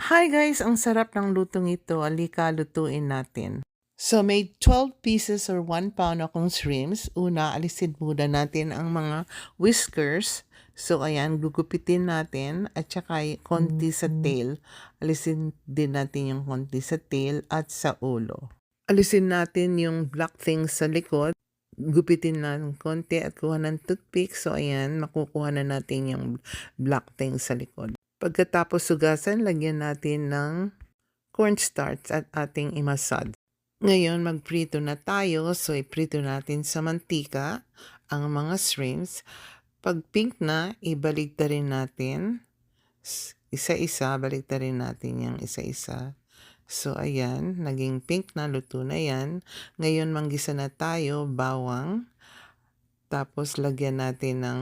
Hi guys! Ang sarap ng lutong ito. Halika, lutuin natin. So, may 12 pieces or 1 pound akong shrimps. Una, alisin muna natin ang mga whiskers. So, ayan, gugupitin natin at saka konti sa tail. Alisin din natin yung konti sa tail at sa ulo. Alisin natin yung black things sa likod. Gupitin na ng konti at kuha ng toothpick. So, ayan, makukuha na natin yung black things sa likod. Pagkatapos hugasan, lagyan natin ng cornstarch at ating imasad. Ngayon, magprito na tayo. So, iprito natin sa mantika ang mga shrimps. Pag pink na, ibaligtarin natin. Isa-isa, baligtarin natin yung isa-isa. So, ayan, naging pink na, luto na yan. Ngayon, manggisa na tayo, bawang. Tapos, lagyan natin ng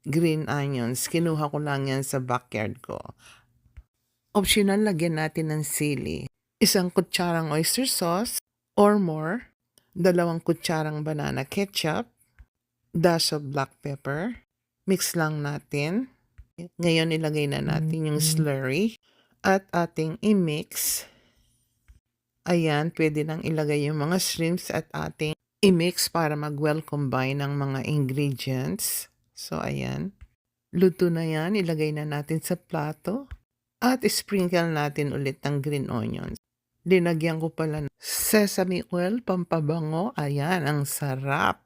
green onions. Kinuha ko lang yan sa backyard ko. Optional, lagyan natin ng sili. 1 kutsarang oyster sauce or more. 2 kutsarang banana ketchup. Dash of black pepper. Mix lang natin. Ngayon, ilagay na natin yung slurry. At ating i-mix. Ayan, pwede nang ilagay yung mga shrimps at ating i-mix para mag-well combine ng mga ingredients. So, ayan. Luto na yan. Ilagay na natin sa plato. At sprinkle natin ulit ng green onions. Linagyan ko pala ng sesame oil, pampabango. Ayan, ang sarap.